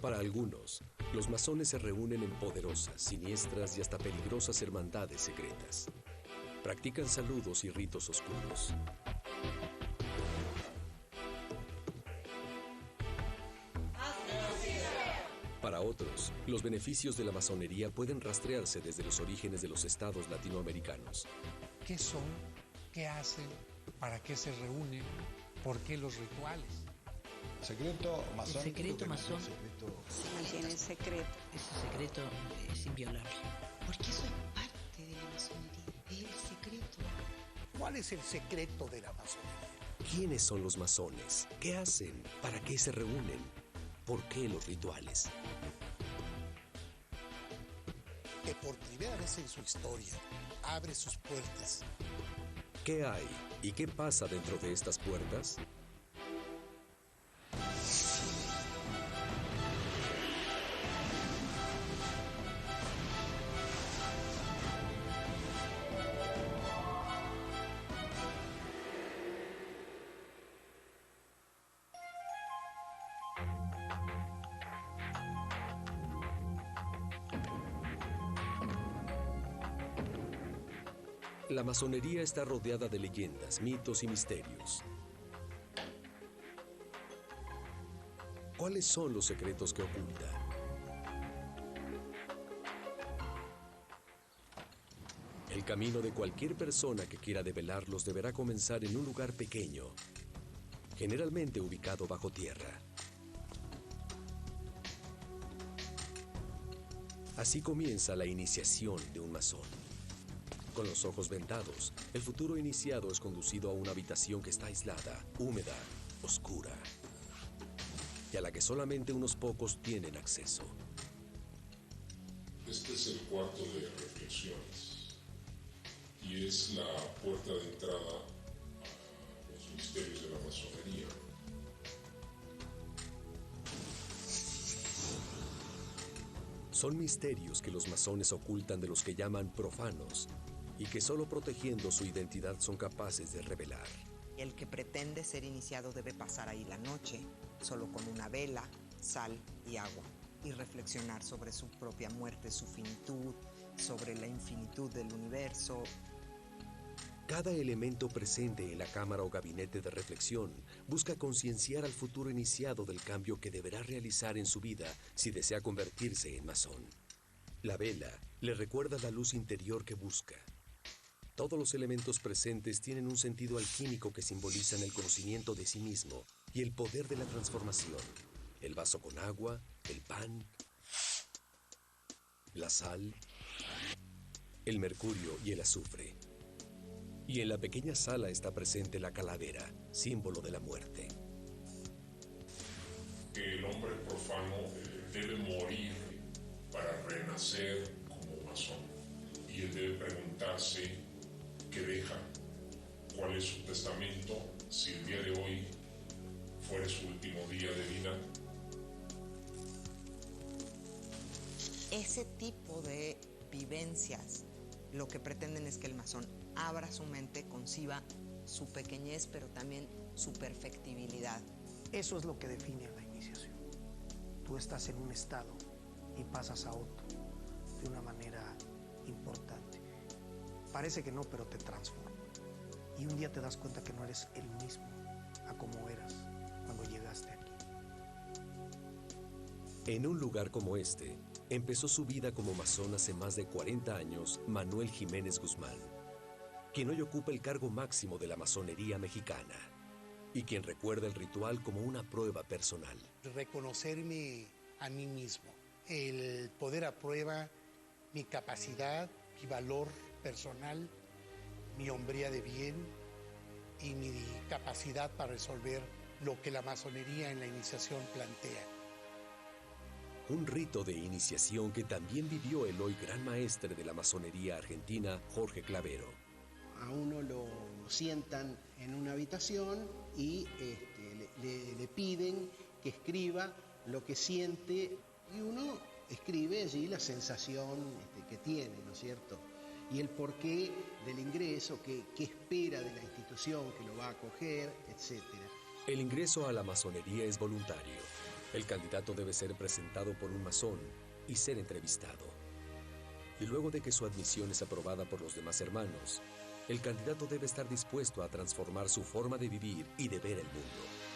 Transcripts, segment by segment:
Para algunos, los masones se reúnen en poderosas, siniestras y hasta peligrosas hermandades secretas. Practican saludos y ritos oscuros. Para otros, los beneficios de la masonería pueden rastrearse desde los orígenes de los estados latinoamericanos. ¿Qué son? ¿Qué hacen? ¿Para qué se reúnen? ¿Por qué los rituales? Secreto masón. El secreto masón se mantiene en secreto. Ese secreto es inviolable. Porque eso es parte de la masonería, es el secreto. ¿Cuál es el secreto de la masonería? ¿Quiénes son los masones? ¿Qué hacen? ¿Para qué se reúnen? ¿Por qué los rituales? Que por primera vez en su historia abre sus puertas. ¿Qué hay y qué pasa dentro de estas puertas? La masonería está rodeada de leyendas, mitos y misterios. ¿Cuáles son los secretos que oculta? El camino de cualquier persona que quiera develarlos deberá comenzar en un lugar pequeño, generalmente ubicado bajo tierra. Así comienza la iniciación de un masón. Con los ojos vendados, el futuro iniciado es conducido a una habitación que está aislada, húmeda, oscura, y a la que solamente unos pocos tienen acceso. Este es el cuarto de reflexiones y es la puerta de entrada a los misterios de la masonería. Son misterios que los masones ocultan de los que llaman profanos y que solo protegiendo su identidad son capaces de revelar. El que pretende ser iniciado debe pasar ahí la noche, solo con una vela, sal y agua, y reflexionar sobre su propia muerte, su finitud, sobre la infinitud del universo. Cada elemento presente en la cámara o gabinete de reflexión busca concienciar al futuro iniciado del cambio que deberá realizar en su vida si desea convertirse en masón. La vela le recuerda la luz interior que busca. Todos los elementos presentes tienen un sentido alquímico que simbolizan el conocimiento de sí mismo y el poder de la transformación. El vaso con agua, el pan, la sal, el mercurio y el azufre. Y en la pequeña sala está presente la calavera, símbolo de la muerte. Que el hombre profano debe morir para renacer como masón. Y él debe preguntarse qué deja, cuál es su testamento, si el día de hoy fuera su último día de vida. Ese tipo de vivencias lo que pretenden es que el masón abra su mente, conciba su pequeñez, pero también su perfectibilidad. Eso es lo que define la iniciación. Tú estás en un estado y pasas a otro de una manera importante. Parece que no, pero te transforma. Y un día te das cuenta que no eres el mismo a como eras cuando llegaste aquí. En un lugar como este, empezó su vida como masón hace más de 40 años Manuel Jiménez Guzmán, quien hoy ocupa el cargo máximo de la masonería mexicana y quien recuerda el ritual como una prueba personal. Reconocerme a mí mismo, el poder a prueba mi capacidad, mi valor personal, mi hombría de bien y mi capacidad para resolver lo que la masonería en la iniciación plantea. Un rito de iniciación que también vivió el hoy gran maestre de la masonería argentina, Jorge Clavero. A uno lo sientan en una habitación y le piden que escriba lo que siente y uno escribe allí la sensación que tiene, ¿no es cierto? Y el porqué del ingreso, qué espera de la institución que lo va a acoger, etc. El ingreso a la masonería es voluntario. El candidato debe ser presentado por un masón y ser entrevistado. Y luego de que su admisión es aprobada por los demás hermanos, el candidato debe estar dispuesto a transformar su forma de vivir y de ver el mundo.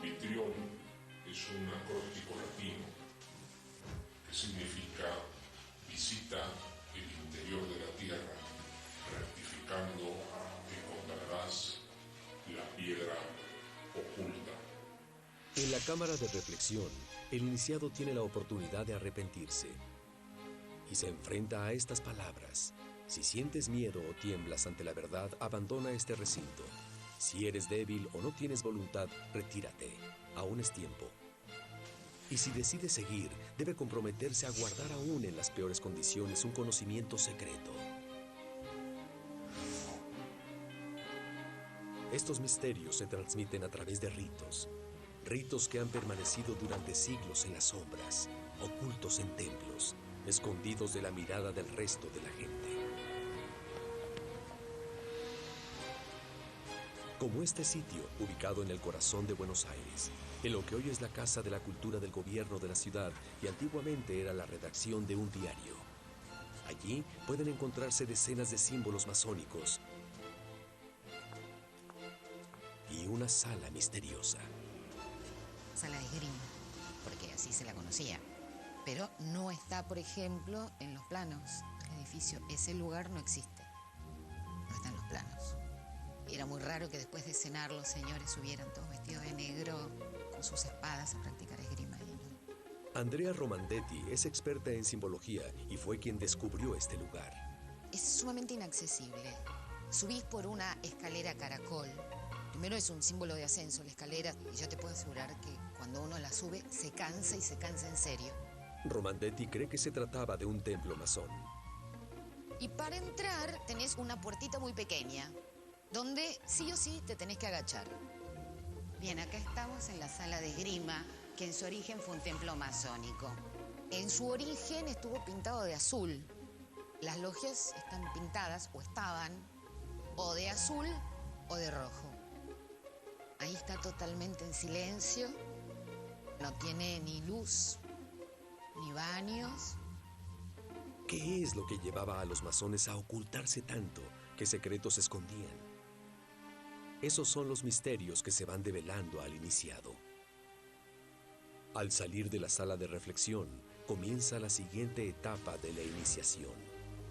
Vitriol es un acróstico latino que significa visita el interior de la tierra, rectificando encontrarás la piedra oculta. En la cámara de reflexión, el iniciado tiene la oportunidad de arrepentirse y se enfrenta a estas palabras. Si sientes miedo o tiemblas ante la verdad, abandona este recinto. Si eres débil o no tienes voluntad, retírate. Aún es tiempo. Y si decide seguir, debe comprometerse a guardar aún en las peores condiciones un conocimiento secreto. Estos misterios se transmiten a través de ritos. Ritos que han permanecido durante siglos en las sombras, ocultos en templos, escondidos de la mirada del resto de la gente. Como este sitio, ubicado en el corazón de Buenos Aires, en lo que hoy es la Casa de la Cultura del Gobierno de la ciudad y antiguamente era la redacción de un diario. Allí pueden encontrarse decenas de símbolos masónicos y una sala misteriosa. Sala de esgrima, porque así se la conocía. Pero no está, por ejemplo, en los planos del edificio. Ese lugar no existe. No está en los planos. Era muy raro que después de cenar los señores subieran todos vestidos de negro con sus espadas a practicar esgrima. Andrea Romandetti es experta en simbología y fue quien descubrió este lugar. Es sumamente inaccesible. Subís por una escalera caracol. Primero es un símbolo de ascenso la escalera y yo te puedo asegurar que cuando uno la sube se cansa y se cansa en serio. Romandetti cree que se trataba de un templo masón. Y para entrar tenés una puertita muy pequeña, donde sí o sí te tenés que agachar. Bien, acá estamos en la sala de esgrima, que en su origen fue un templo masónico. En su origen estuvo pintado de azul. Las logias están pintadas, o estaban, o de azul o de rojo. Ahí está totalmente en silencio, no tiene ni luz, ni baños. ¿Qué es lo que llevaba a los masones a ocultarse tanto? ¿Qué secretos escondían? Esos son los misterios que se van develando al iniciado. Al salir de la sala de reflexión, comienza la siguiente etapa de la iniciación.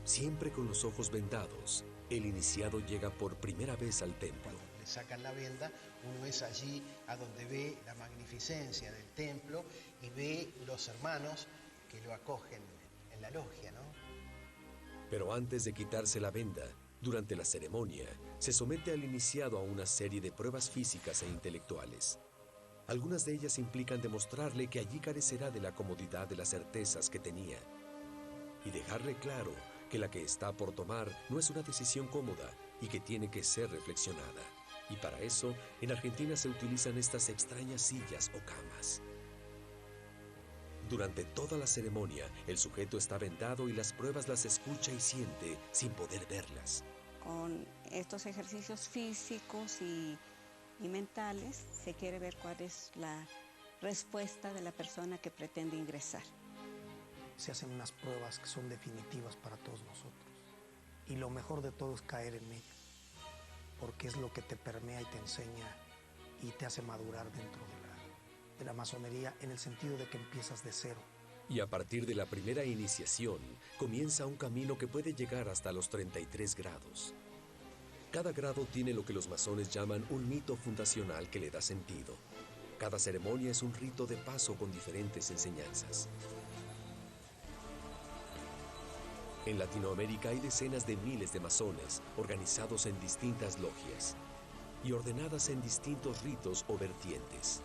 Siempre con los ojos vendados, el iniciado llega por primera vez al templo. Cuando le sacan la venda, uno es allí a donde ve la magnificencia del templo y ve los hermanos que lo acogen en la logia, ¿no? Pero antes de quitarse la venda, durante la ceremonia, se somete al iniciado a una serie de pruebas físicas e intelectuales. Algunas de ellas implican demostrarle que allí carecerá de la comodidad de las certezas que tenía y dejarle claro que la que está por tomar no es una decisión cómoda y que tiene que ser reflexionada. Y para eso, en Argentina se utilizan estas extrañas sillas o camas. Durante toda la ceremonia, el sujeto está vendado y las pruebas las escucha y siente sin poder verlas. Con estos ejercicios físicos y mentales se quiere ver cuál es la respuesta de la persona que pretende ingresar. Se hacen unas pruebas que son definitivas para todos nosotros. Y lo mejor de todo es caer en ello, porque es lo que te permea y te enseña y te hace madurar dentro de la masonería, en el sentido de que empiezas de cero. Y a partir de la primera iniciación, comienza un camino que puede llegar hasta los 33 grados. Cada grado tiene lo que los masones llaman un mito fundacional que le da sentido. Cada ceremonia es un rito de paso con diferentes enseñanzas. En Latinoamérica hay decenas de miles de masones organizados en distintas logias y ordenadas en distintos ritos o vertientes.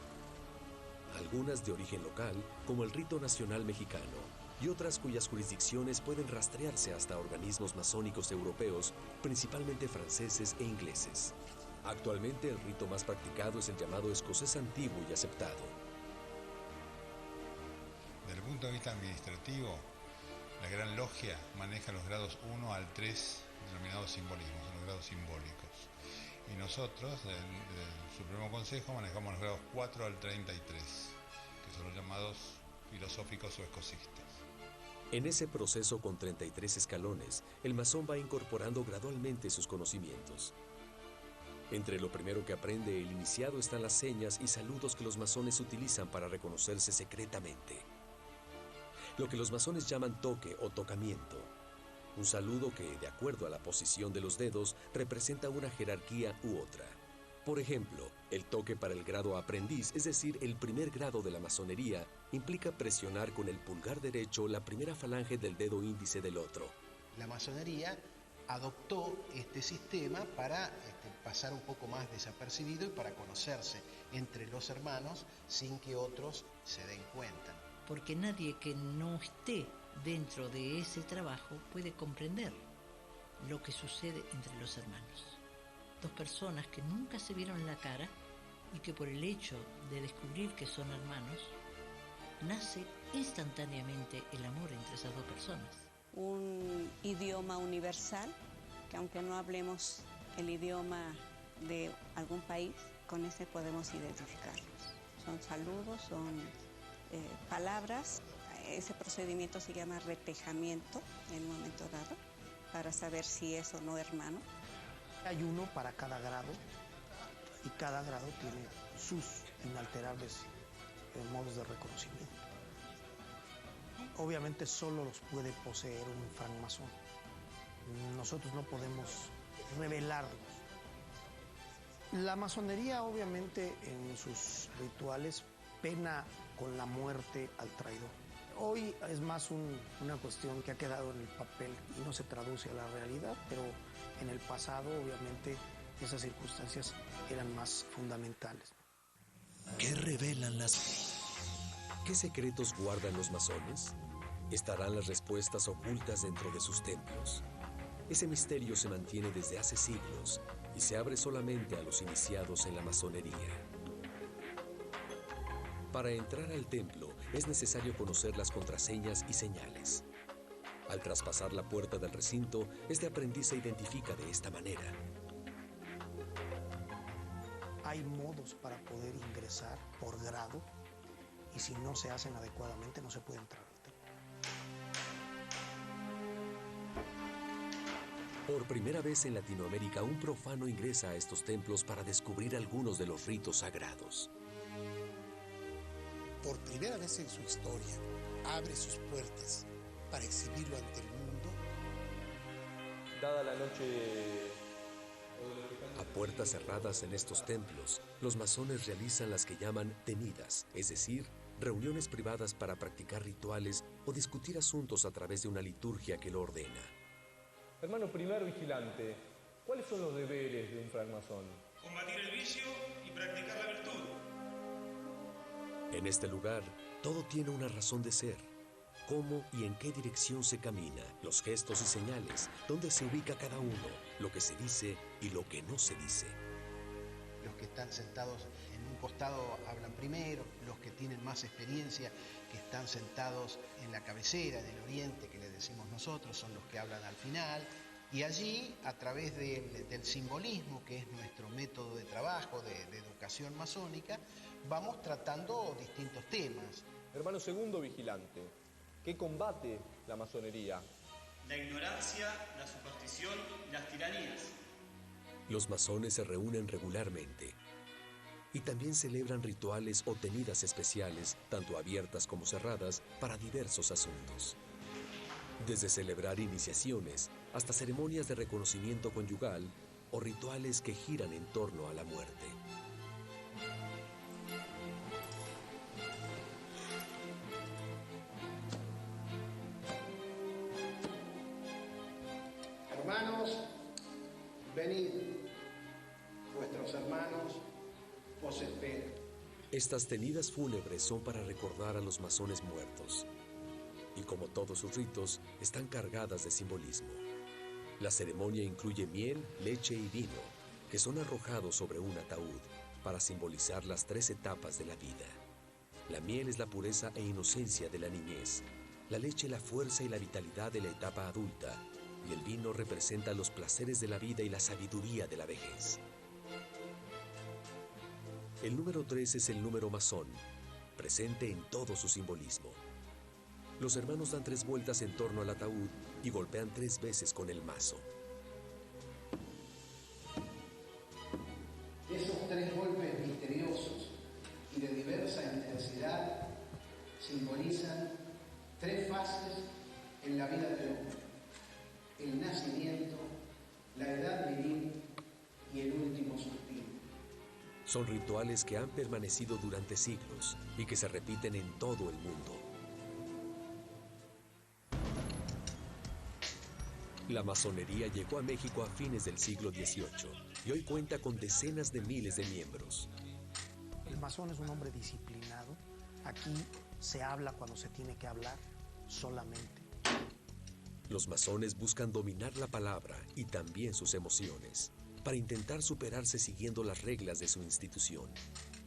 Algunas de origen local, como el Rito Nacional Mexicano, y otras cuyas jurisdicciones pueden rastrearse hasta organismos masónicos europeos, principalmente franceses e ingleses. Actualmente el rito más practicado es el llamado escocés antiguo y aceptado. Desde el punto de vista administrativo, la Gran Logia maneja los grados 1 al 3 denominados simbolismos, son los grados simbólicos. Y nosotros, del Supremo Consejo, manejamos los grados 4 al 33, que son los llamados filosóficos o escocistas. En ese proceso con 33 escalones, el masón va incorporando gradualmente sus conocimientos. Entre lo primero que aprende el iniciado están las señas y saludos que los masones utilizan para reconocerse secretamente. Lo que los masones llaman toque o tocamiento. Un saludo que, de acuerdo a la posición de los dedos, representa una jerarquía u otra. Por ejemplo, el toque para el grado aprendiz, es decir, el primer grado de la masonería, implica presionar con el pulgar derecho la primera falange del dedo índice del otro. La masonería adoptó este sistema para pasar un poco más desapercibido y para conocerse entre los hermanos sin que otros se den cuenta. Porque nadie que no esté dentro de ese trabajo puede comprender lo que sucede entre los hermanos. Dos personas que nunca se vieron la cara y que por el hecho de descubrir que son hermanos, nace instantáneamente el amor entre esas dos personas. Un idioma universal, que aunque no hablemos el idioma de algún país, con ese podemos identificarlos. Son saludos, son palabras. Ese procedimiento se llama retejamiento en un momento dado, para saber si es o no hermano. Hay uno para cada grado y cada grado tiene sus inalterables modos de reconocimiento. Obviamente solo los puede poseer un francmasón. Nosotros no podemos revelarlos. La masonería, obviamente, en sus rituales pena con la muerte al traidor. Hoy es más una cuestión que ha quedado en el papel y no se traduce a la realidad, pero en el pasado, obviamente, esas circunstancias eran más fundamentales. ¿Qué revelan ¿Qué secretos guardan los masones? ¿Estarán las respuestas ocultas dentro de sus templos? Ese misterio se mantiene desde hace siglos y se abre solamente a los iniciados en la masonería. Para entrar al templo es necesario conocer las contraseñas y señales. Al traspasar la puerta del recinto, este aprendiz se identifica de esta manera. Hay modos para poder ingresar por grado y si no se hacen adecuadamente no se puede entrar al templo. Por primera vez en Latinoamérica, un profano ingresa a estos templos para descubrir algunos de los ritos sagrados. Por primera vez en su historia, abre sus puertas para exhibirlo ante el mundo. Dada la noche... A puertas cerradas en estos templos, los masones realizan las que llaman tenidas, es decir, reuniones privadas para practicar rituales o discutir asuntos a través de una liturgia que lo ordena. Hermano primer vigilante, ¿cuáles son los deberes de un francmasón? Combatir el vicio y practicar la virtud. En este lugar, todo tiene una razón de ser. Cómo y en qué dirección se camina, los gestos y señales, dónde se ubica cada uno, lo que se dice y lo que no se dice. Los que están sentados en un costado hablan primero, los que tienen más experiencia, que están sentados en la cabecera del oriente, que le decimos nosotros, son los que hablan al final. Y allí, a través del simbolismo, que es nuestro método de trabajo, de educación masónica, vamos tratando distintos temas. Hermano segundo vigilante, ¿qué combate la masonería? La ignorancia, la superstición y las tiranías. Los masones se reúnen regularmente y también celebran rituales o tenidas especiales, tanto abiertas como cerradas, para diversos asuntos. Desde celebrar iniciaciones hasta ceremonias de reconocimiento conyugal o rituales que giran en torno a la muerte. Hermanos, venid, vuestros hermanos os esperan. Estas tenidas fúnebres son para recordar a los masones muertos. Y como todos sus ritos, están cargadas de simbolismo. La ceremonia incluye miel, leche y vino, que son arrojados sobre un ataúd para simbolizar las 3 etapas de la vida. La miel es la pureza e inocencia de la niñez, la leche la fuerza y la vitalidad de la etapa adulta, y el vino representa los placeres de la vida y la sabiduría de la vejez. El número 3 es el número masón, presente en todo su simbolismo. Los hermanos dan 3 vueltas en torno al ataúd y golpean 3 veces con el mazo. Esos 3 golpes misteriosos y de diversa intensidad simbolizan 3 fases en la vida del hombre: el nacimiento, la edad viril y el último suspiro. Son rituales que han permanecido durante siglos y que se repiten en todo el mundo. La masonería llegó a México a fines del siglo XVIII y hoy cuenta con decenas de miles de miembros. El masón es un hombre disciplinado. Aquí se habla cuando se tiene que hablar solamente. Los masones buscan dominar la palabra y también sus emociones, para intentar superarse siguiendo las reglas de su institución.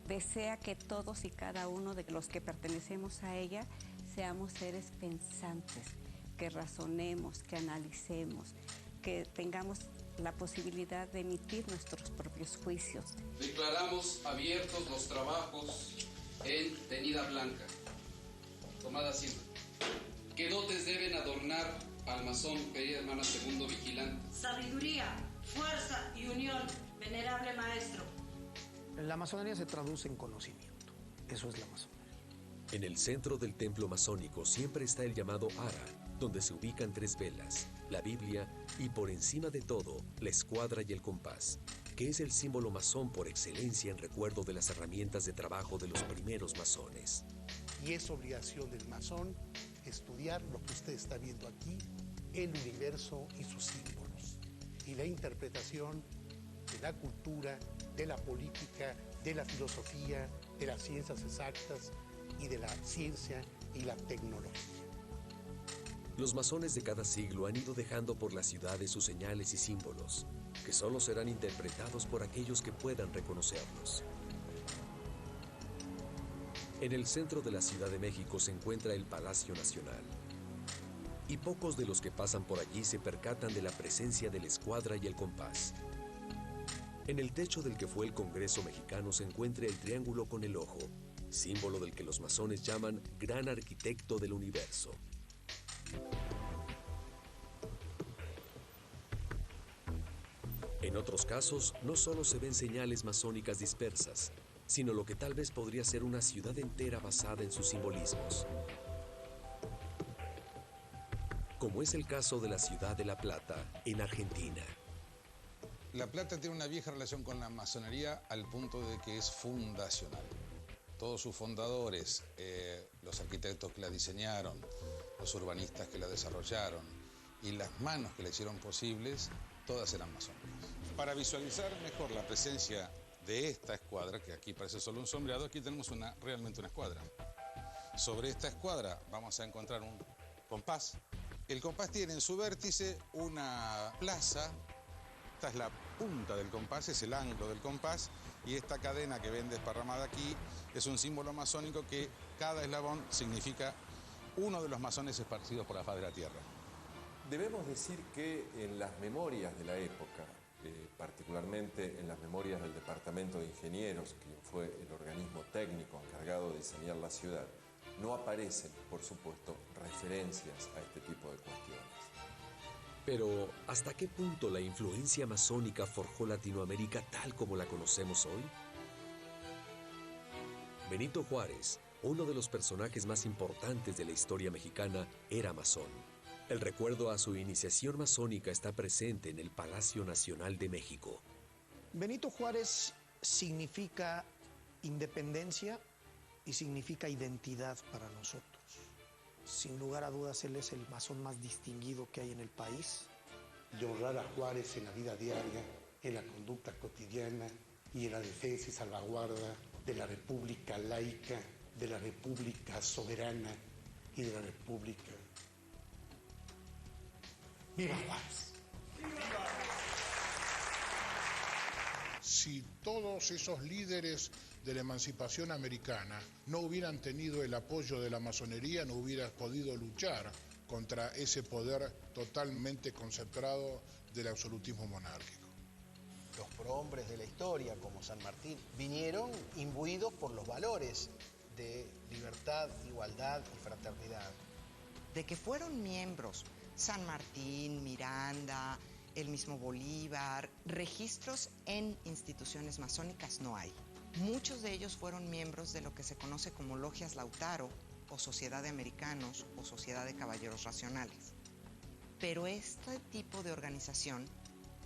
Desea que todos y cada uno de los que pertenecemos a ella seamos seres pensantes, que razonemos, que analicemos, que tengamos la posibilidad de emitir nuestros propios juicios. Declaramos abiertos los trabajos en tenida blanca. Tomada asiento. ¿Qué dotes deben adornar al masón, querida hermana segundo vigilante? Sabiduría, fuerza y unión, venerable maestro. La masonería se traduce en conocimiento. Eso es la masonería. En el centro del templo masónico siempre está el llamado ara, donde se ubican 3 velas, la Biblia y por encima de todo, la escuadra y el compás, que es el símbolo masón por excelencia en recuerdo de las herramientas de trabajo de los primeros masones. Y es obligación del masón estudiar lo que usted está viendo aquí, el universo y sus símbolos, y la interpretación de la cultura, de la política, de la filosofía, de las ciencias exactas y de la ciencia y la tecnología. Los masones de cada siglo han ido dejando por las ciudades sus señales y símbolos, que solo serán interpretados por aquellos que puedan reconocerlos. En el centro de la Ciudad de México se encuentra el Palacio Nacional. Y pocos de los que pasan por allí se percatan de la presencia de la escuadra y el compás. En el techo del que fue el Congreso mexicano se encuentra el triángulo con el ojo, símbolo del que los masones llaman Gran Arquitecto del Universo. En otros casos, no solo se ven señales masónicas dispersas, sino lo que tal vez podría ser una ciudad entera basada en sus simbolismos. Como es el caso de la ciudad de La Plata, en Argentina. La Plata tiene una vieja relación con la masonería al punto de que es fundacional. Todos sus fundadores, los arquitectos que la diseñaron, los urbanistas que la desarrollaron y las manos que la hicieron posibles, todas eran masónicas. Para visualizar mejor la presencia de esta escuadra, que aquí parece solo un sombreado, aquí tenemos realmente una escuadra. Sobre esta escuadra vamos a encontrar un compás. El compás tiene en su vértice una plaza. Esta es la punta del compás, es el ángulo del compás, y esta cadena que ven desparramada aquí es un símbolo masónico que cada eslabón significa uno de los masones esparcidos por la faz de la tierra. Debemos decir que en las memorias de la época, particularmente en las memorias del Departamento de Ingenieros, quien fue el organismo técnico encargado de diseñar la ciudad, no aparecen, por supuesto, referencias a este tipo de cuestiones. Pero, ¿hasta qué punto la influencia masónica forjó Latinoamérica tal como la conocemos hoy? Benito Juárez, uno de los personajes más importantes de la historia mexicana, era masón. El recuerdo a su iniciación masónica está presente en el Palacio Nacional de México. Benito Juárez significa independencia y significa identidad para nosotros. Sin lugar a dudas, él es el masón más distinguido que hay en el país. De honrar a Juárez en la vida diaria, en la conducta cotidiana y en la defensa y salvaguarda de la República laica, de la República soberana y de la República. ¡Viva Juárez! Si todos esos líderes de la emancipación americana no hubieran tenido el apoyo de la masonería, no hubieran podido luchar contra ese poder totalmente concentrado del absolutismo monárquico. Los prohombres de la historia, como San Martín, vinieron imbuidos por los valores de libertad, igualdad y fraternidad. De que fueron miembros San Martín, Miranda, el mismo Bolívar, registros en instituciones masónicas no hay. Muchos de ellos fueron miembros de lo que se conoce como logias Lautaro, o Sociedad de Americanos, o Sociedad de Caballeros Racionales. Pero este tipo de organización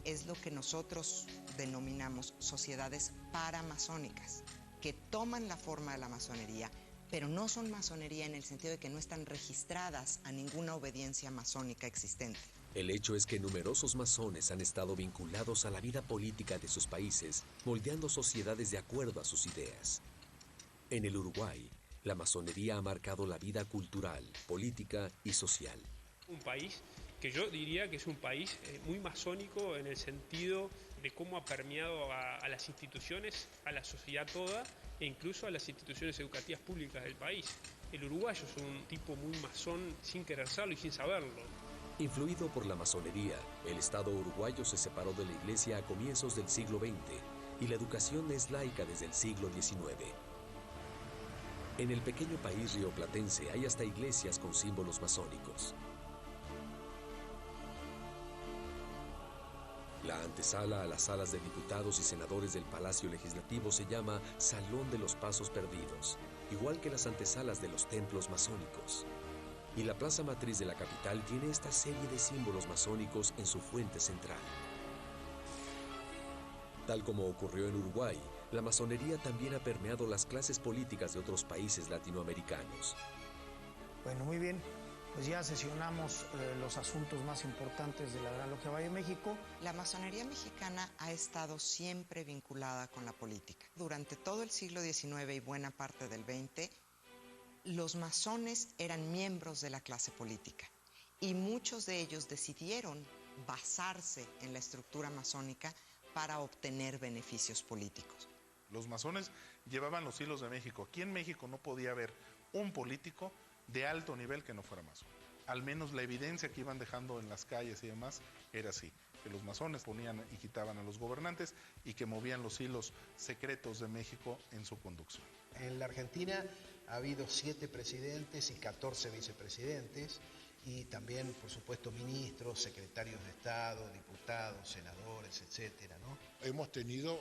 es lo que nosotros denominamos sociedades paramasónicas, que toman la forma de la masonería, pero no son masonería en el sentido de que no están registradas a ninguna obediencia masónica existente. El hecho es que numerosos masones han estado vinculados a la vida política de sus países, moldeando sociedades de acuerdo a sus ideas. En el Uruguay, la masonería ha marcado la vida cultural, política y social. Un país que yo diría que es un país muy masónico en el sentido de cómo ha permeado a las instituciones, a la sociedad toda e incluso a las instituciones educativas públicas del país. El uruguayo es un tipo muy masón sin querer serlo y sin saberlo. Influido por la masonería, el Estado uruguayo se separó de la Iglesia a comienzos del siglo XX y la educación es laica desde el siglo XIX. En el pequeño país rioplatense hay hasta iglesias con símbolos masónicos. La antesala a las salas de diputados y senadores del Palacio Legislativo se llama Salón de los Pasos Perdidos, igual que las antesalas de los templos masónicos. Y la plaza matriz de la capital tiene esta serie de símbolos masónicos en su fuente central. Tal como ocurrió en Uruguay, la masonería también ha permeado las clases políticas de otros países latinoamericanos. Bueno, muy bien. Pues ya sesionamos los asuntos más importantes de la Gran Logia Valle de México. La masonería mexicana ha estado siempre vinculada con la política. Durante todo el siglo XIX y buena parte del XX, los masones eran miembros de la clase política y muchos de ellos decidieron basarse en la estructura masónica para obtener beneficios políticos. Los masones llevaban los hilos de México. Aquí en México no podía haber un político de alto nivel que no fuera masón. Al menos la evidencia que iban dejando en las calles y demás era así, que los masones ponían y quitaban a los gobernantes y que movían los hilos secretos de México en su conducción. En la Argentina ha habido 7 presidentes y 14 vicepresidentes y también, por supuesto, ministros, secretarios de Estado, diputados, senadores, etcétera, ¿no? Hemos tenido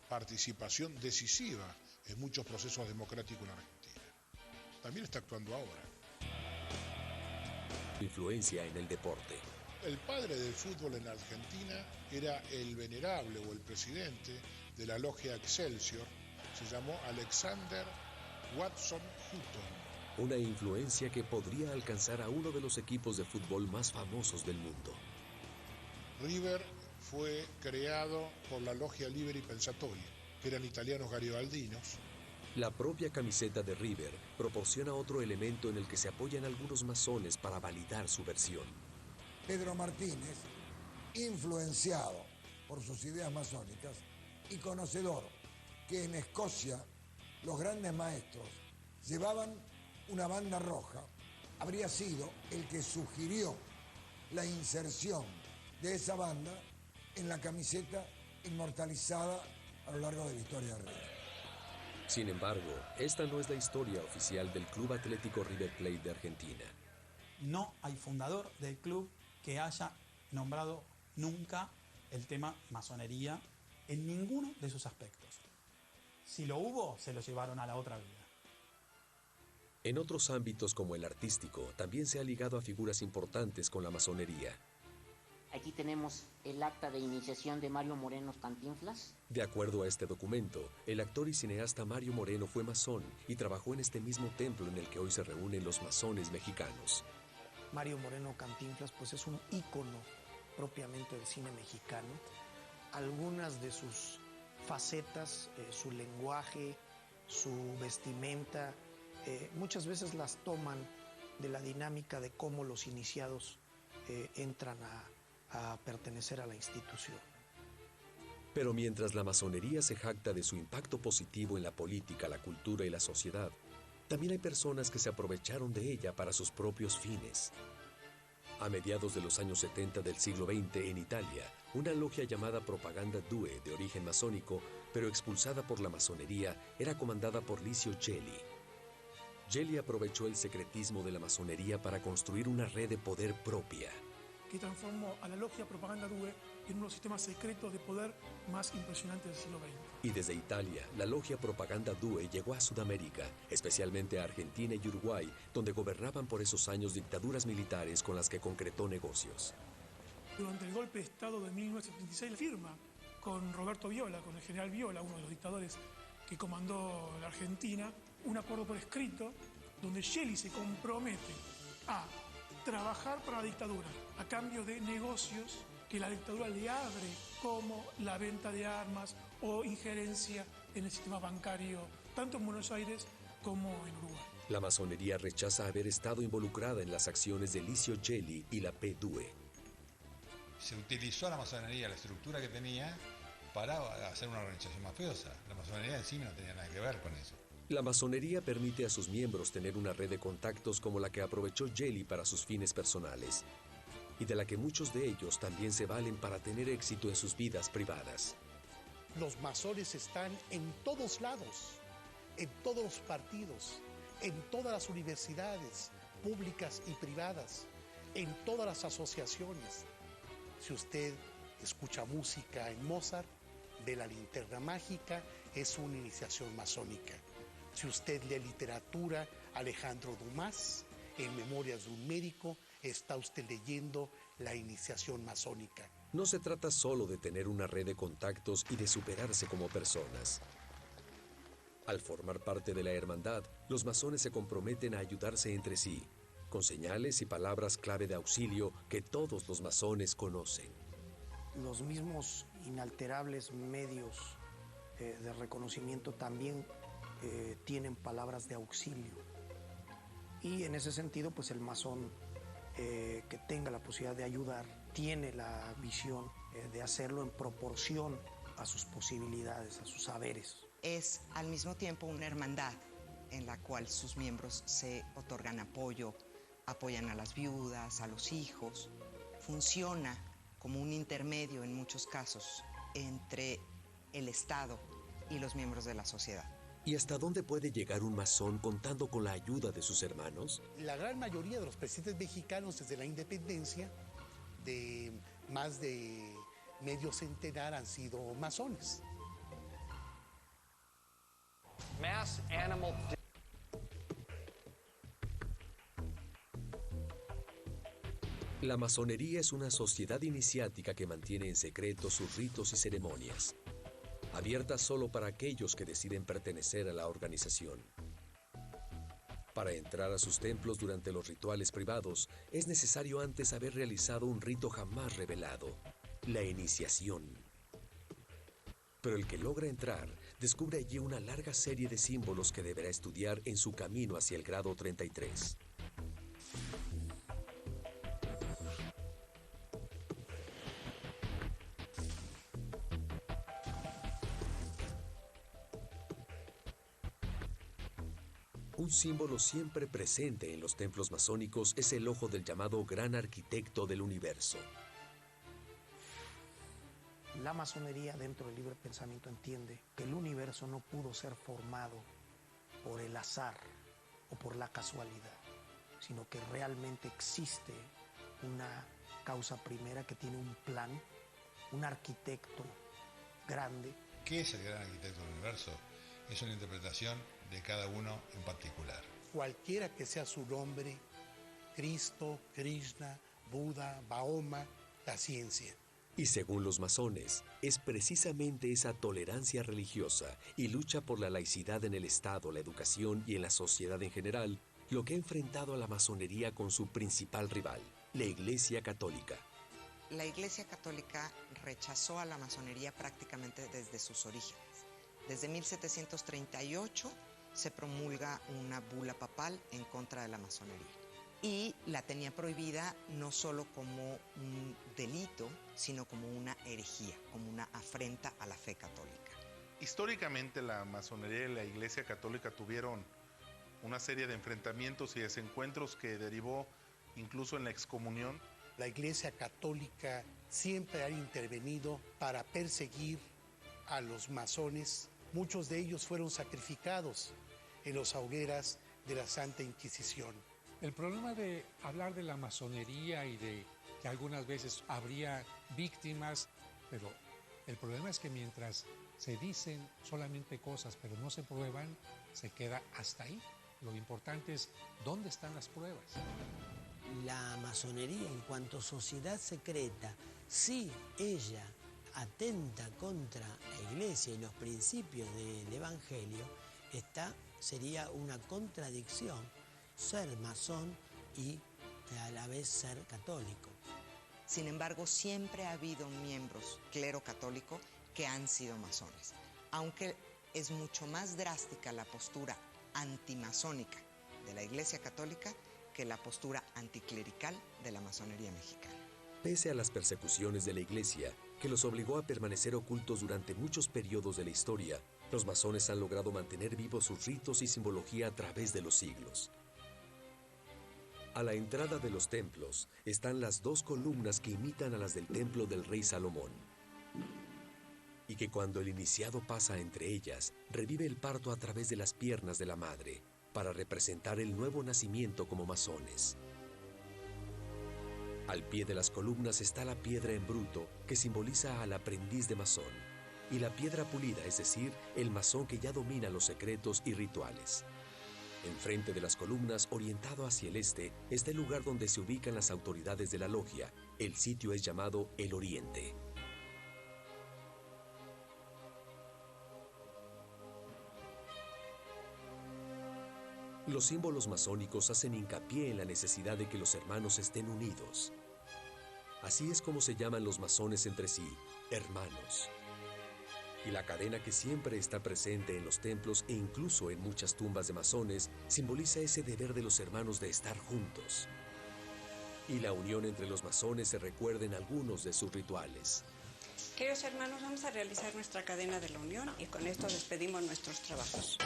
participación decisiva en muchos procesos democráticos en Argentina. También está actuando ahora. Influencia en el deporte. El padre del fútbol en Argentina era el venerable o el presidente de la logia Excelsior. Se llamó Alexander Watson Hutton. Una influencia que podría alcanzar a uno de los equipos de fútbol más famosos del mundo. River fue creado por la logia Liberi Pensatori, que eran italianos garibaldinos. La propia camiseta de River proporciona otro elemento en el que se apoyan algunos masones para validar su versión. Pedro Martínez, influenciado por sus ideas masónicas y conocedor que en Escocia los grandes maestros llevaban una banda roja, habría sido el que sugirió la inserción de esa banda en la camiseta inmortalizada a lo largo de la historia de River. Sin embargo, esta no es la historia oficial del Club Atlético River Plate de Argentina. No hay fundador del club que haya nombrado nunca el tema masonería en ninguno de sus aspectos. Si lo hubo, se lo llevaron a la otra vida. En otros ámbitos como el artístico, también se ha ligado a figuras importantes con la masonería. Aquí tenemos el acta de iniciación de Mario Moreno Cantinflas. De acuerdo a este documento, el actor y cineasta Mario Moreno fue masón y trabajó en este mismo templo en el que hoy se reúnen los masones mexicanos. Mario Moreno Cantinflas pues es un ícono propiamente del cine mexicano. Algunas de sus facetas, su lenguaje, su vestimenta, muchas veces las toman de la dinámica de cómo los iniciados entran a pertenecer a la institución. Pero mientras la masonería se jacta de su impacto positivo en la política, la cultura y la sociedad, también hay personas que se aprovecharon de ella para sus propios fines. A mediados de los años 70 del siglo XX en Italia, una logia llamada Propaganda Due, de origen masónico, pero expulsada por la masonería, era comandada por Licio Gelli. Gelli aprovechó el secretismo de la masonería para construir una red de poder propia, que transformó a la logia Propaganda Due en uno de los sistemas secretos de poder más impresionantes del siglo XX. Y desde Italia, la logia Propaganda Due llegó a Sudamérica, especialmente a Argentina y Uruguay, donde gobernaban por esos años dictaduras militares con las que concretó negocios. Durante el golpe de Estado de 1976, firma con Roberto Viola, con el general Viola, uno de los dictadores que comandó la Argentina, un acuerdo por escrito donde Gelli se compromete a trabajar para la dictadura a cambio de negocios que la dictadura le abre, como la venta de armas o injerencia en el sistema bancario, tanto en Buenos Aires como en Uruguay. La masonería rechaza haber estado involucrada en las acciones de Licio Gelli y la P-Due. Se utilizó la masonería, la estructura que tenía, para hacer una organización mafiosa. La masonería en sí no tenía nada que ver con eso. La masonería permite a sus miembros tener una red de contactos como la que aprovechó Gelli para sus fines personales, y de la que muchos de ellos también se valen para tener éxito en sus vidas privadas. Los masones están en todos lados, en todos los partidos, en todas las universidades públicas y privadas, en todas las asociaciones. Si usted escucha música en Mozart, ve la linterna mágica, es una iniciación masónica. Si usted lee literatura, Alejandro Dumas, en Memorias de un médico, está usted leyendo la iniciación masónica. No se trata solo de tener una red de contactos y de superarse como personas. Al formar parte de la hermandad, los masones se comprometen a ayudarse entre sí, con señales y palabras clave de auxilio que todos los masones conocen. Los mismos inalterables medios de reconocimiento también tienen palabras de auxilio. Y en ese sentido, pues el masón que tenga la posibilidad de ayudar tiene la visión de hacerlo en proporción a sus posibilidades, a sus saberes. Es al mismo tiempo una hermandad en la cual sus miembros se otorgan apoyo, apoyan a las viudas, a los hijos. Funciona como un intermedio en muchos casos entre el Estado y los miembros de la sociedad. ¿Y hasta dónde puede llegar un masón contando con la ayuda de sus hermanos? La gran mayoría de los presidentes mexicanos desde la independencia, de más de medio centenar, han sido masones. Mass animal. La masonería es una sociedad iniciática que mantiene en secreto sus ritos y ceremonias, abierta solo para aquellos que deciden pertenecer a la organización. Para entrar a sus templos durante los rituales privados, es necesario antes haber realizado un rito jamás revelado, la iniciación. Pero el que logra entrar, descubre allí una larga serie de símbolos que deberá estudiar en su camino hacia el grado 33. Un símbolo siempre presente en los templos masónicos es el ojo del llamado Gran Arquitecto del Universo. La masonería dentro del libre pensamiento entiende que el universo no pudo ser formado por el azar o por la casualidad, sino que realmente existe una causa primera que tiene un plan, un arquitecto grande. ¿Qué es el Gran Arquitecto del Universo? Es una interpretación de cada uno en particular. Cualquiera que sea su nombre, Cristo, Krishna, Buda, Mahoma, la ciencia. Y según los masones, es precisamente esa tolerancia religiosa y lucha por la laicidad en el Estado, la educación y en la sociedad en general, lo que ha enfrentado a la masonería con su principal rival, la Iglesia Católica. La Iglesia Católica rechazó a la masonería prácticamente desde sus orígenes. Desde 1738 se promulga una bula papal en contra de la masonería. Y la tenía prohibida no solo como un delito, sino como una herejía, como una afrenta a la fe católica. Históricamente la masonería y la Iglesia Católica tuvieron una serie de enfrentamientos y desencuentros que derivó incluso en la excomunión. La Iglesia Católica siempre ha intervenido para perseguir a los masones. Muchos de ellos fueron sacrificados en las hogueras de la Santa Inquisición. El problema de hablar de la masonería y de que algunas veces habría víctimas, pero el problema es que mientras se dicen solamente cosas pero no se prueban, se queda hasta ahí. Lo importante es dónde están las pruebas. La masonería en cuanto sociedad secreta, si ella atenta contra la Iglesia y los principios del Evangelio, sería una contradicción ser masón y a la vez ser católico. Sin embargo, siempre ha habido miembros clero católico que han sido masones, aunque es mucho más drástica la postura antimasónica de la Iglesia Católica que la postura anticlerical de la masonería mexicana. Pese a las persecuciones de la Iglesia, que los obligó a permanecer ocultos durante muchos periodos de la historia, los masones han logrado mantener vivos sus ritos y simbología a través de los siglos. A la entrada de los templos están las dos columnas que imitan a las del templo del rey Salomón, y que cuando el iniciado pasa entre ellas, revive el parto a través de las piernas de la madre, para representar el nuevo nacimiento como masones. Al pie de las columnas está la piedra en bruto, que simboliza al aprendiz de masón, y la piedra pulida, es decir, el masón que ya domina los secretos y rituales. Enfrente de las columnas, orientado hacia el este, está el lugar donde se ubican las autoridades de la logia. El sitio es llamado el Oriente. Los símbolos masónicos hacen hincapié en la necesidad de que los hermanos estén unidos. Así es como se llaman los masones entre sí, hermanos. Y la cadena que siempre está presente en los templos e incluso en muchas tumbas de masones simboliza ese deber de los hermanos de estar juntos. Y la unión entre los masones se recuerda en algunos de sus rituales. Queridos hermanos, vamos a realizar nuestra cadena de la unión y con esto despedimos nuestros trabajos.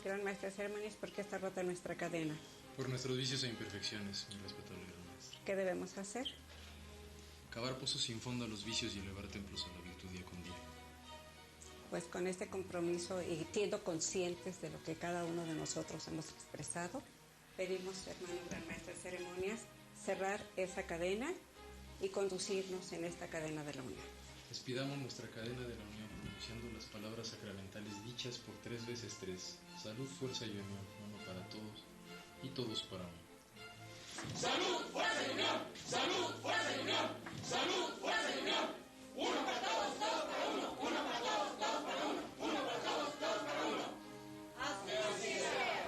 Gran maestre de ceremonias, ¿por qué está rota nuestra cadena? Por nuestros vicios e imperfecciones, mi respetable gran maestre. ¿Qué debemos hacer? Cavar pozos sin fondo a los vicios y elevar templos a la virtud día con día. Pues con este compromiso y siendo conscientes de lo que cada uno de nosotros hemos expresado, pedimos, hermano gran maestre de ceremonias, cerrar esa cadena y conducirnos en esta cadena de la unión. Despidamos nuestra cadena de la unión pronunciando las palabras sacramentales dichas por 3 veces 3. Salud, fuerza y unión, uno para todos y todos para uno. Salud, fuerza y unión, salud, fuerza y unión, salud, fuerza y unión. Uno para todos, todos para uno, uno para todos, todos para uno, uno para todos, todos para uno. Así sea.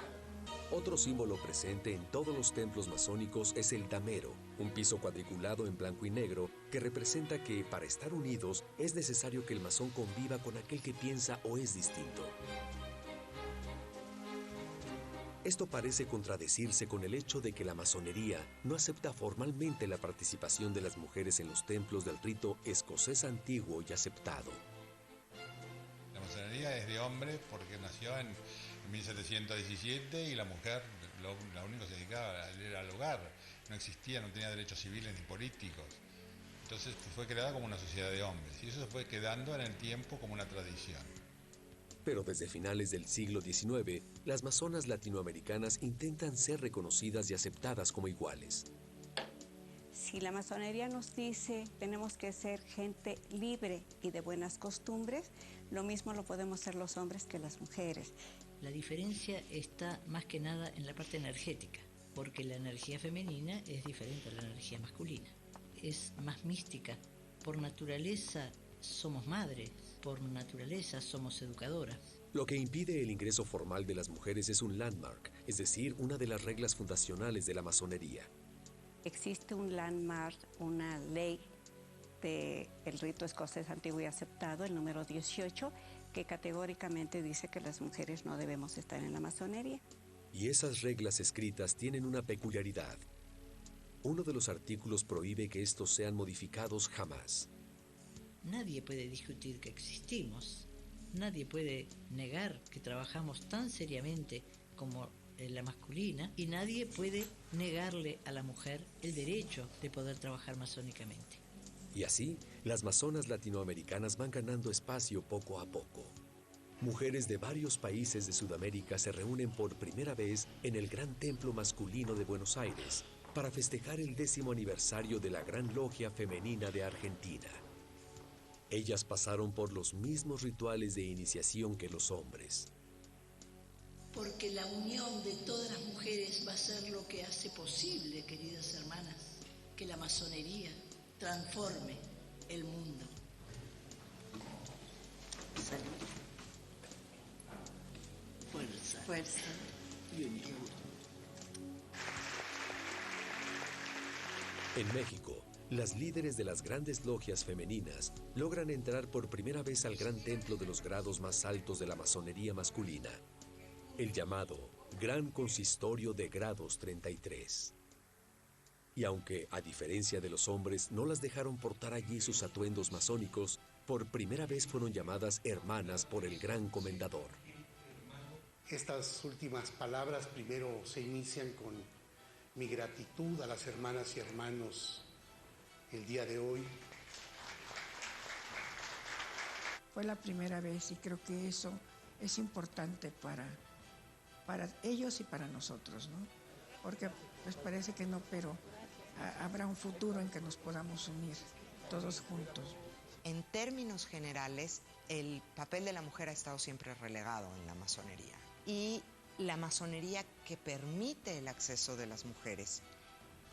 Otro símbolo presente en todos los templos masónicos es el damero, un piso cuadriculado en blanco y negro que representa que para estar unidos es necesario que el masón conviva con aquel que piensa o es distinto. Esto parece contradecirse con el hecho de que la masonería no acepta formalmente la participación de las mujeres en los templos del rito escocés antiguo y aceptado. La masonería es de hombre porque nació en 1717 y la mujer lo único que se dedicaba era al hogar. No existía, no tenía derechos civiles ni políticos. Entonces fue creada como una sociedad de hombres y eso se fue quedando en el tiempo como una tradición. Pero desde finales del siglo XIX, las masonas latinoamericanas intentan ser reconocidas y aceptadas como iguales. Si la masonería nos dice tenemos que ser gente libre y de buenas costumbres, lo mismo lo podemos ser los hombres que las mujeres. La diferencia está más que nada en la parte energética, porque la energía femenina es diferente a la energía masculina. Es más mística. Por naturaleza somos madres, por naturaleza somos educadoras. Lo que impide el ingreso formal de las mujeres es un landmark, es decir, una de las reglas fundacionales de la masonería. Existe un landmark, una ley del rito escocés antiguo y aceptado, el número 18, que categóricamente dice que las mujeres no debemos estar en la masonería. Y esas reglas escritas tienen una peculiaridad. Uno de los artículos prohíbe que estos sean modificados jamás. Nadie puede discutir que existimos. Nadie puede negar que trabajamos tan seriamente como la masculina, y nadie puede negarle a la mujer el derecho de poder trabajar masónicamente. Y así, las masonas latinoamericanas van ganando espacio poco a poco. Mujeres de varios países de Sudamérica se reúnen por primera vez en el Gran Templo Masculino de Buenos Aires para festejar el 10º aniversario de la Gran Logia Femenina de Argentina. Ellas pasaron por los mismos rituales de iniciación que los hombres. Porque la unión de todas las mujeres va a ser lo que hace posible, queridas hermanas, que la masonería transforme el mundo. Salud. Fuerza. Fuerza. Y unión. En México, las líderes de las grandes logias femeninas logran entrar por primera vez al gran templo de los grados más altos de la masonería masculina, el llamado Gran Consistorio de Grados 33. Y aunque, a diferencia de los hombres, no las dejaron portar allí sus atuendos masónicos, por primera vez fueron llamadas hermanas por el Gran Comendador. Estas últimas palabras primero se inician con mi gratitud a las hermanas y hermanos el día de hoy. Fue la primera vez y creo que eso es importante para ellos y para nosotros, ¿no? Porque pues parece que no, pero habrá un futuro en que nos podamos unir todos juntos. En términos generales, el papel de la mujer ha estado siempre relegado en la masonería. Y la masonería que permite el acceso de las mujeres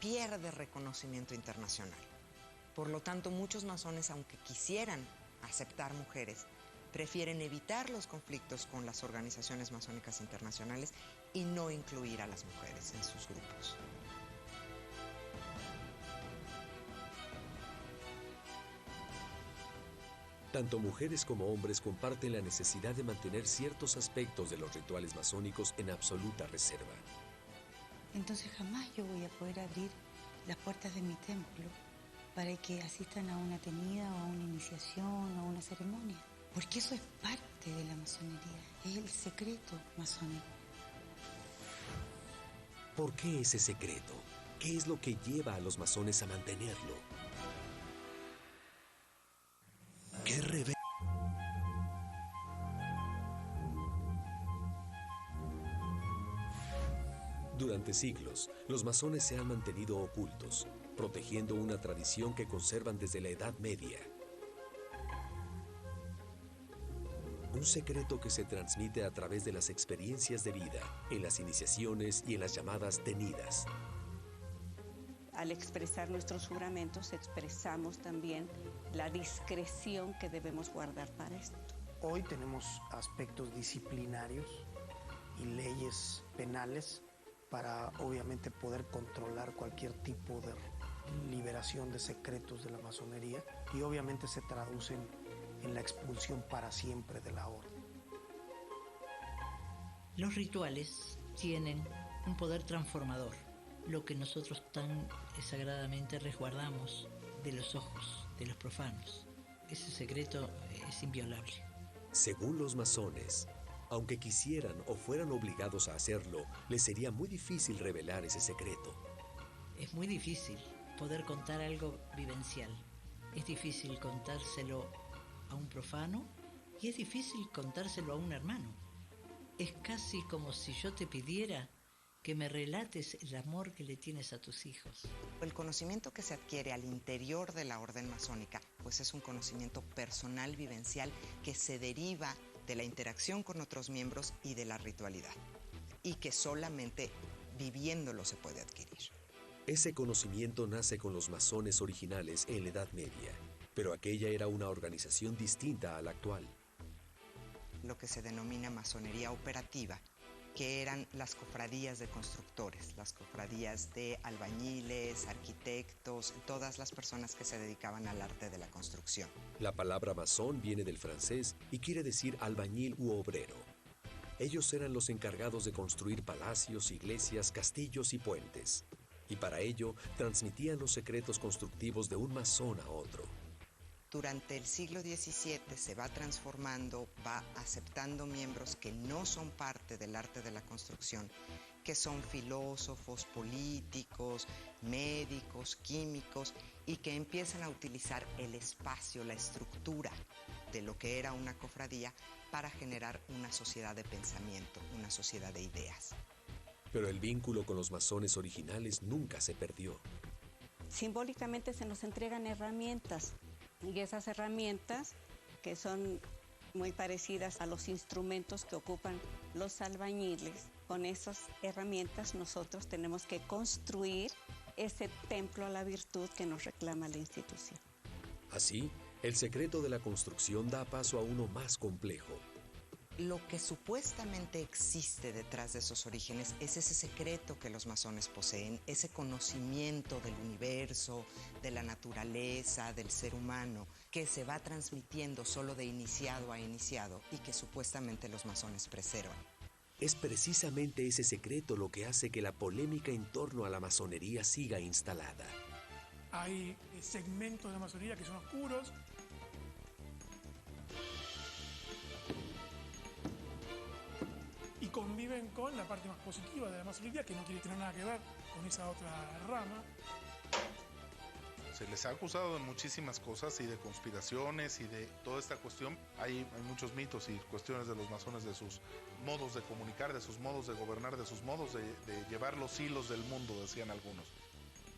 pierde reconocimiento internacional. Por lo tanto, muchos masones, aunque quisieran aceptar mujeres, prefieren evitar los conflictos con las organizaciones masónicas internacionales y no incluir a las mujeres en sus grupos. Tanto mujeres como hombres comparten la necesidad de mantener ciertos aspectos de los rituales masónicos en absoluta reserva. Entonces jamás yo voy a poder abrir las puertas de mi templo para que asistan a una tenida o a una iniciación o a una ceremonia. Porque eso es parte de la masonería, es el secreto masónico. ¿Por qué ese secreto? ¿Qué es lo que lleva a los masones a mantenerlo? ¿Qué revela? Durante siglos, los masones se han mantenido ocultos, protegiendo una tradición que conservan desde la Edad Media. Un secreto que se transmite a través de las experiencias de vida, en las iniciaciones y en las llamadas tenidas. Al expresar nuestros juramentos, expresamos también la discreción que debemos guardar para esto. Hoy tenemos aspectos disciplinarios y leyes penales para obviamente poder controlar cualquier tipo de liberación de secretos de la masonería y obviamente se traducen en la expulsión para siempre de la orden. Los rituales tienen un poder transformador, lo que nosotros tan sagradamente resguardamos de los ojos de los profanos. Ese secreto es inviolable. Según los masones, aunque quisieran o fueran obligados a hacerlo, les sería muy difícil revelar ese secreto. Es muy difícil poder contar algo vivencial. Es difícil contárselo a un profano y es difícil contárselo a un hermano. Es casi como si yo te pidiera que me relates el amor que le tienes a tus hijos. El conocimiento que se adquiere al interior de la orden masónica, pues es un conocimiento personal, vivencial, que se deriva de la interacción con otros miembros y de la ritualidad, y que solamente viviéndolo se puede adquirir. Ese conocimiento nace con los masones originales en la Edad Media, pero aquella era una organización distinta a la actual. Lo que se denomina masonería operativa, que eran las cofradías de constructores, las cofradías de albañiles, arquitectos, todas las personas que se dedicaban al arte de la construcción. La palabra masón viene del francés y quiere decir albañil u obrero. Ellos eran los encargados de construir palacios, iglesias, castillos y puentes. Y para ello transmitían los secretos constructivos de un masón a otro. Durante el siglo XVII se va transformando, va aceptando miembros que no son parte del arte de la construcción que son filósofos, políticos, médicos, químicos, y que empiezan a utilizar el espacio, la estructura de lo que era una cofradía para generar una sociedad de pensamiento, una sociedad de ideas. Pero el vínculo con los masones originales nunca se perdió. Simbólicamente se nos entregan herramientas, y esas herramientas, que son muy parecidas a los instrumentos que ocupan los albañiles, con esas herramientas nosotros tenemos que construir ese templo a la virtud que nos reclama la institución. Así, el secreto de la construcción da paso a uno más complejo. Lo que supuestamente existe detrás de esos orígenes es ese secreto que los masones poseen, ese conocimiento del universo, de la naturaleza, del ser humano, que se va transmitiendo solo de iniciado a iniciado y que supuestamente los masones preservan. Es precisamente ese secreto lo que hace que la polémica en torno a la masonería siga instalada. Hay segmentos de la masonería que son oscuros. Y conviven con la parte más positiva de la masonería, que no tiene nada que ver con esa otra rama. Se les ha acusado de muchísimas cosas y de conspiraciones y de toda esta cuestión. Hay muchos mitos y cuestiones de los masones, de sus modos de comunicar, de sus modos de gobernar, de sus modos de llevar los hilos del mundo, decían algunos.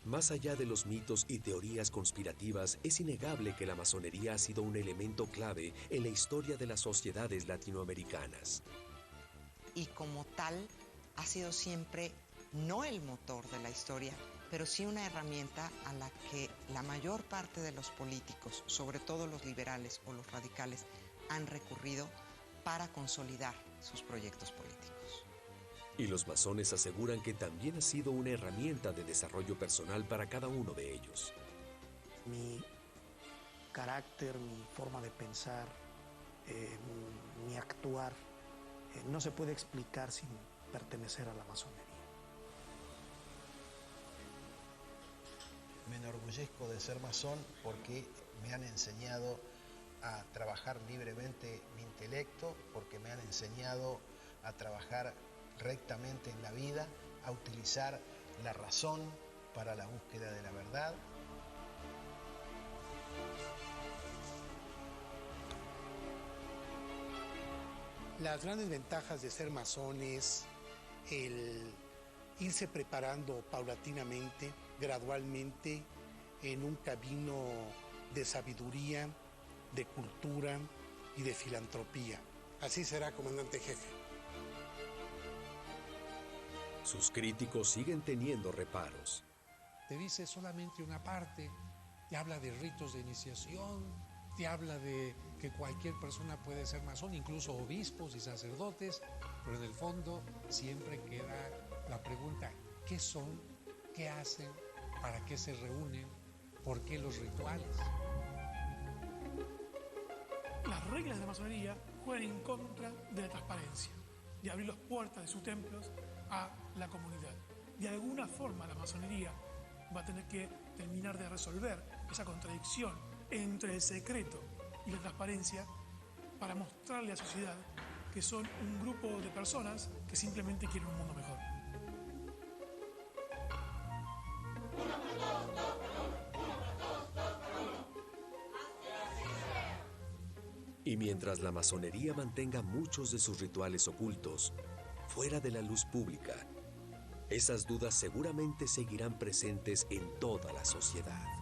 Más allá de los mitos y teorías conspirativas, es innegable que la masonería ha sido un elemento clave en la historia de las sociedades latinoamericanas. Y como tal, ha sido siempre no el motor de la historia, pero sí una herramienta a la que la mayor parte de los políticos, sobre todo los liberales o los radicales, han recurrido para consolidar sus proyectos políticos. Y los masones aseguran que también ha sido una herramienta de desarrollo personal para cada uno de ellos. Mi carácter, mi forma de pensar, mi actuar, no se puede explicar sin pertenecer a la masonería. Me enorgullezco de ser masón porque me han enseñado a trabajar libremente mi intelecto, porque me han enseñado a trabajar rectamente en la vida, a utilizar la razón para la búsqueda de la verdad. Las grandes ventajas de ser masón es el irse preparando paulatinamente, gradualmente, en un camino de sabiduría, de cultura y de filantropía. Así será, comandante jefe. Sus críticos siguen teniendo reparos. Te dice solamente una parte, te habla de ritos de iniciación, te habla de que cualquier persona puede ser masón, incluso obispos y sacerdotes, pero en el fondo siempre queda la pregunta: ¿qué son? ¿Qué hacen? ¿Para qué se reúnen? ¿Por qué los rituales? Las reglas de la masonería juegan en contra de la transparencia, de abrir las puertas de sus templos a la comunidad. De alguna forma la masonería va a tener que terminar de resolver esa contradicción entre el secreto y la transparencia para mostrarle a la sociedad que son un grupo de personas que simplemente quieren un mundo mejor. Y mientras la masonería mantenga muchos de sus rituales ocultos fuera de la luz pública, esas dudas seguramente seguirán presentes en toda la sociedad.